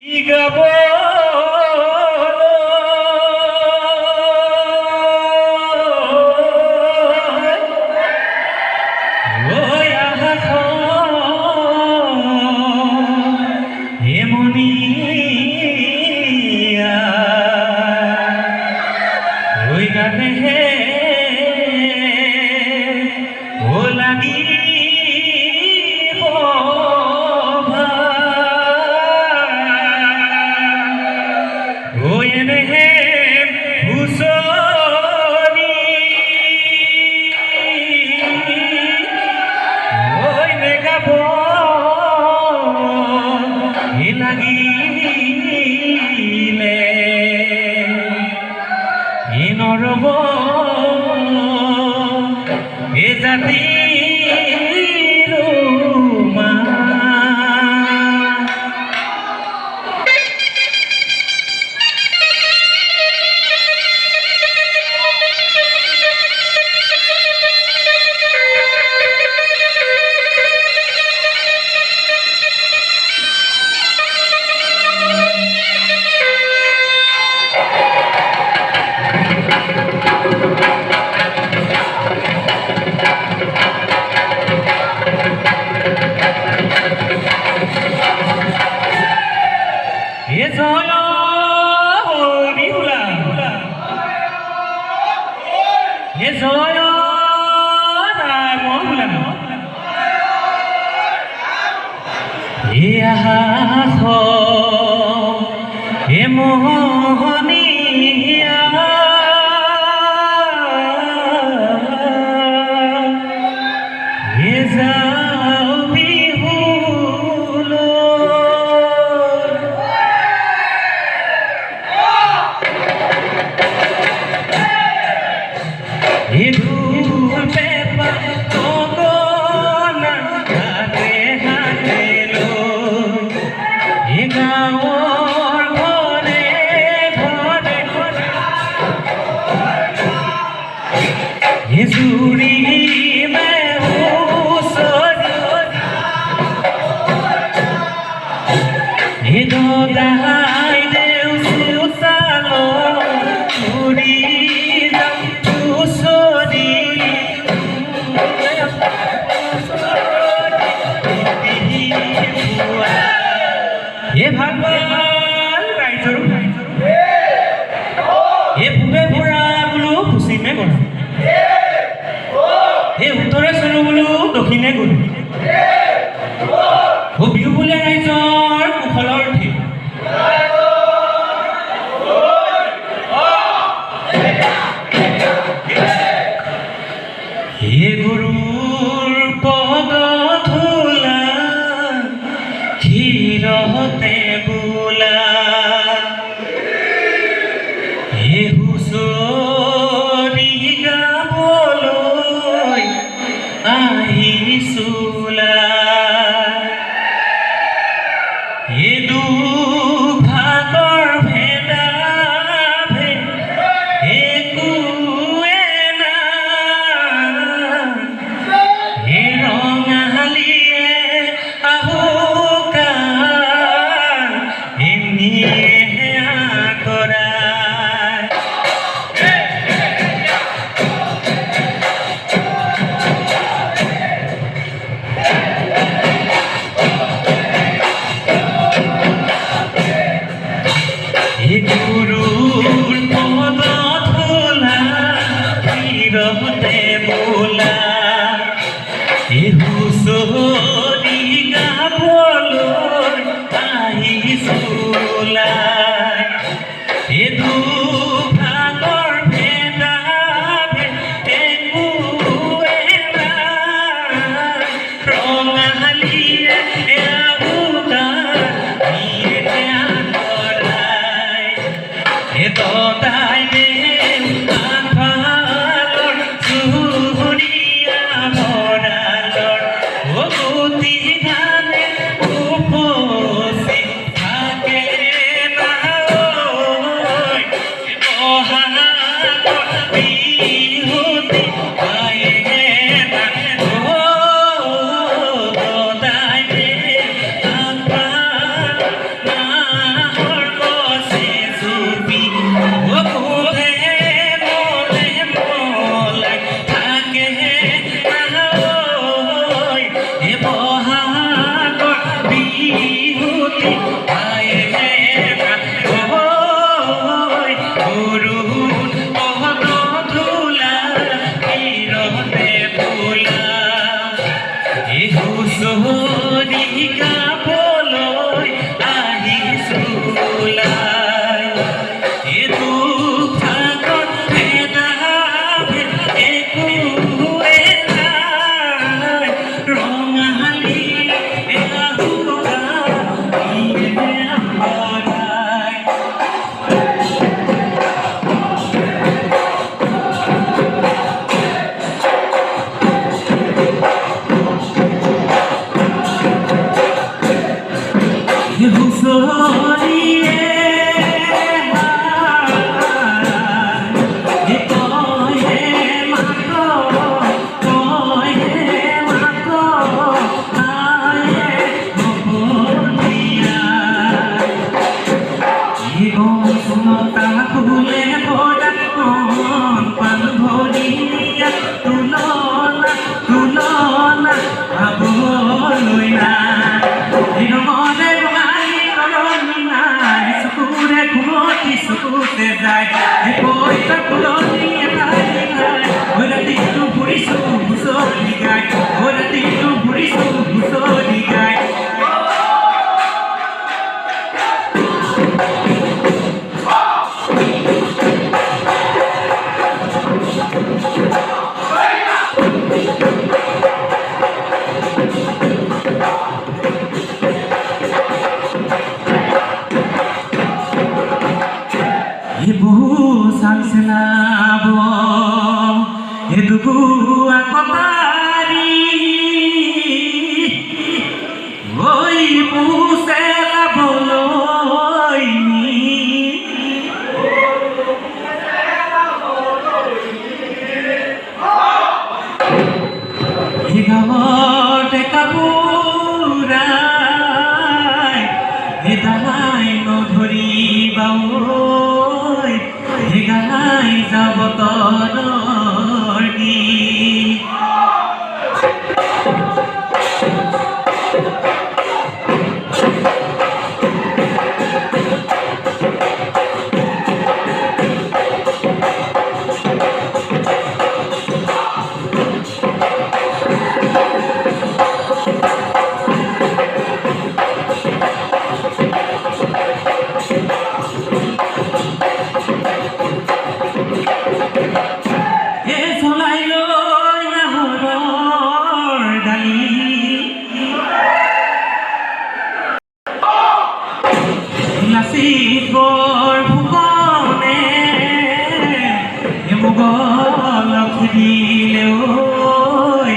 গাব হেমনিয়া ওই গানে হে ও লাগি লাগিলে নৰব এ জাতিৰ মোহনীয়া যাও বিহুলো Zuri me usori do dai Deus usalo zuri dam usori ye bhagwan raijor ye bube bura bulu khushi me gona এই উত্তৰে চলো বোলো দক্ষিণে গলো বিহু বোলে ৰাইজৰ কুশলৰ ঠিক হে গুৰুৰ পদ ধূলা ক্ষীৰতে বোলা হে হুঁচৰি গাবলৈ আহিছোলা এ দুভাগৰ ভেদা ভেদ একোৱে নাই হে ৰঙালীয়ে আহুকাল এনিয়ে আঁতৰাই গুৰুৰ পদ ধূলা ক্ষীৰতে বোলা হুঁচৰি গাবলৈ আহিছোলা দুভাগৰ ভেদা ভেদ একোৱে নাই ৰঙালীয়ে দদাই আঁঠালৰ চুৰিয়া ভৰালৰ গতি ধানে উপচি থাকে বিহুতি দদাই আঁঠাল যায় পইতা ফুলনি এটাই নাই ৰাতিটো ফুৰিছো হুঁচৰি গাই ৰাতিটো ফুৰিছো হুঁচৰি গাই Ibu sang senabong Ibu aku tari Oh ibu selabong ini Igawa tekaburai Idai no dhori bau গাই যাব তনৰ গীত Nasibor bukone Emugol khudile oi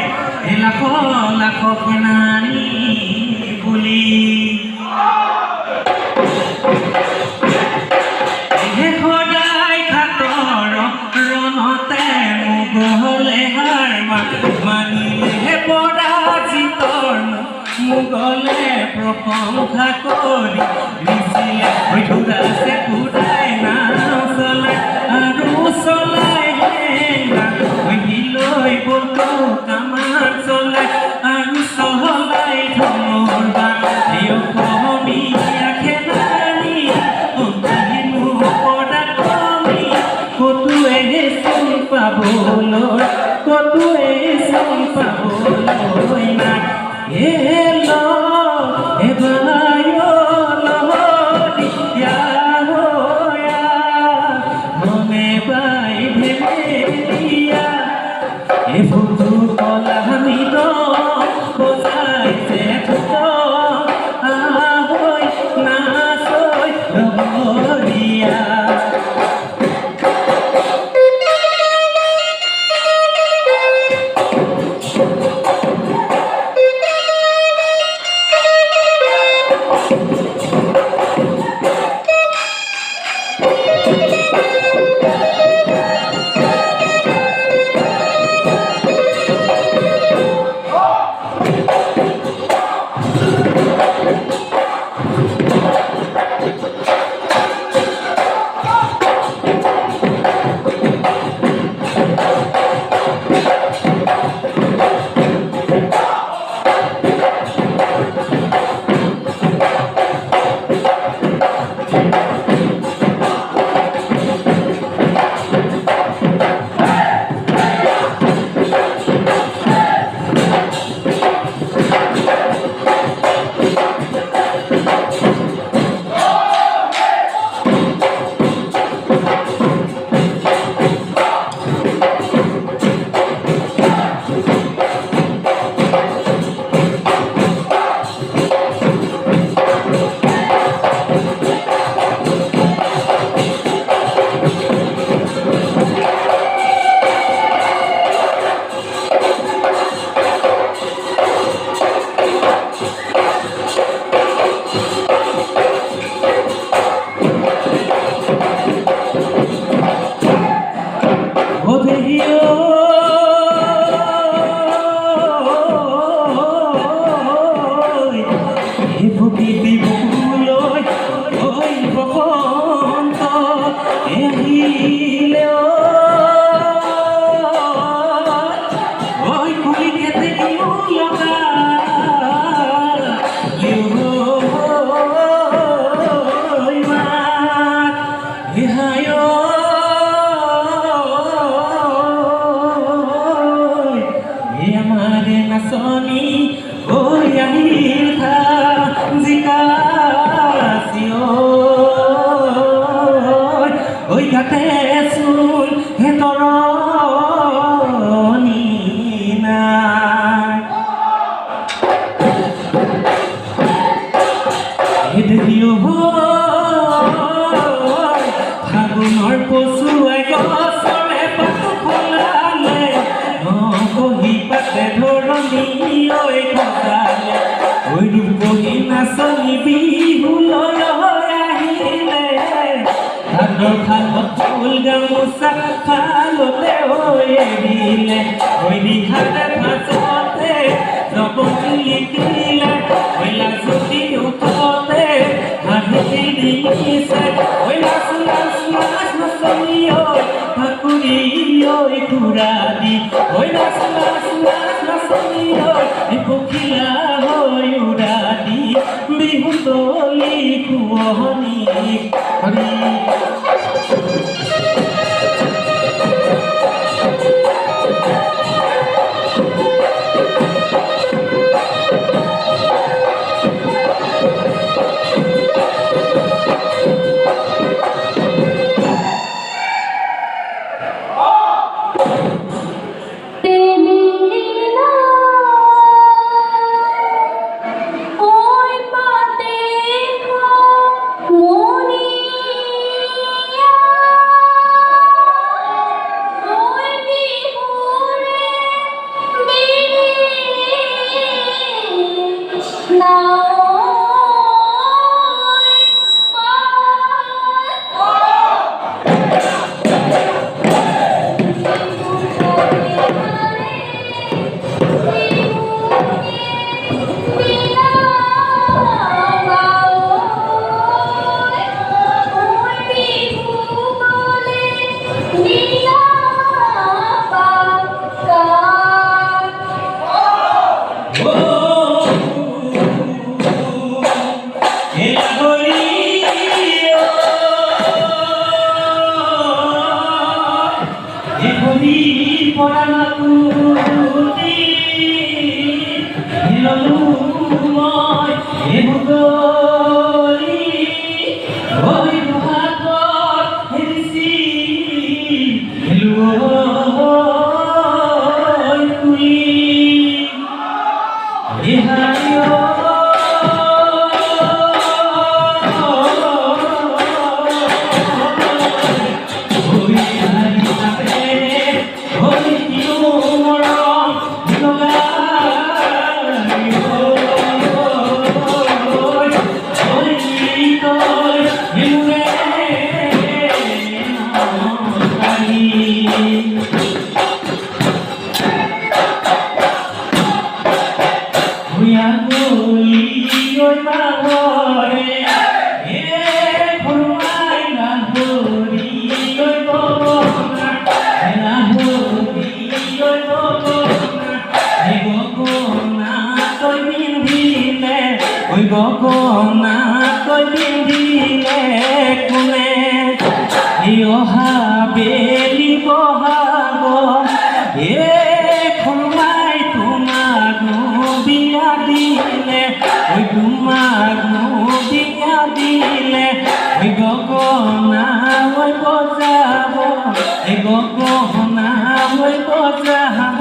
Elakho lakho kenani buli He khodai khator ronote mugole harma manile he poda jitor mugole prokhongkha kori Nisile dhurase purai na solai aru solai henga hiloi boto kamar solai aru solai thomor ba yo komi akhenani ontinu poda komi kotu esun pabolor kotu esun pabolor na elo ebayo ফুটু কলা মিদ বজাইছে foot আহৈ নাচৈ ৰবৰিয়া গাতে চোন হে তৰণি নাই হেদিও ফাগুনৰ কচুৱাই গছৰে পাতো খোলালে বহি পাতে ধৰণি ঐ খজালে ঐ ৰূপহী নাচনী বিহুলৈ আহিলে ভাদৰ খালত ফুল গামোচা খালতে এৰিলে ঐ দিহাতে ভাজতে জপতি লিখিলে ঐ লাজুতি উঠতে হাঁহি দিছে ঐ নাচ নাচ নাচ নাচনী ঐ ঠাকুৰী ঐ ঘূৰা দি ঐ নাচ নাচ নাচ নাচনী ঐ পখিলা হৈ উৰা দি বিহু তলি শুৱনি হৰি অহা বেলি বহাব খুমাই তোমাক বিয়া দিলে তোমাক বিয়া দিলে গগনা বজাব গগনা বজাব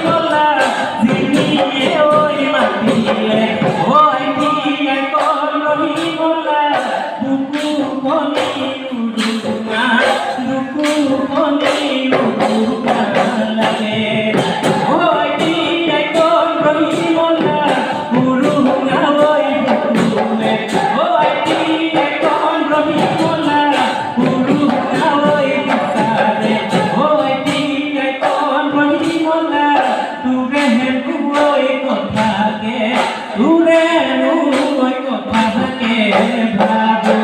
গলা জিনিয়ে ওই মাতিলে ওই দিয়ে কর রহি গলা বুকু বনি উড়ুঙা বুকু বনি উড়ুঙা লাগে ওই দিয়ে কর রহি গলা উড়ুঙা ওই বুকুমে ওই দিয়ে কর রহি গলা উড়ুঙা ওই বুকারে ওই দিয়ে কর রহি গলা তুরে হেবু ওই কথাকে তুরে ওই কথাকে ভাবু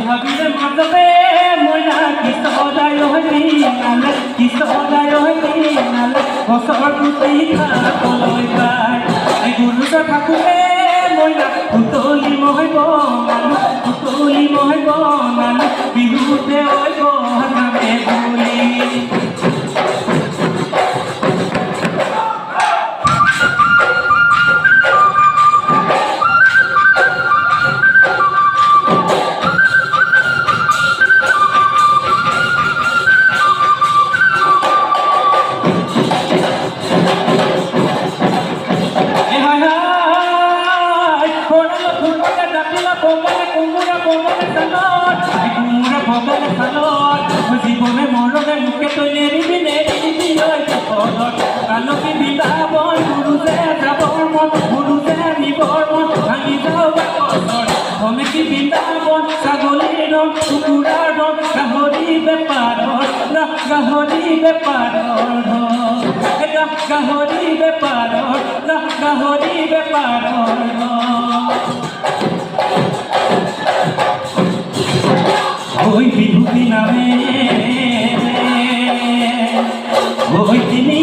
Habire madbe moina kisoday hoyni nale kisoday hoyni nale bosor tuti kha koloi bai ai guru sa thakure moina utoli mohibo nalu utoli mohibo nalu bihute oibo hame boli জীবনে মরণে মুখে তো নেরিবি নেরিবি ওই পদর কালকে বিদাবন গুরুজে যাবর মন গুরুজে নিবর মন ভাঙি যাও বাকর হমে কি বিদাবন ছাগলের রং কুকুরার রং গাহরি বেপারর গাহরি বেপারর গাহরি বেপারর গাহরি বেপারর ওই বিভূতি নামে ওই তিনি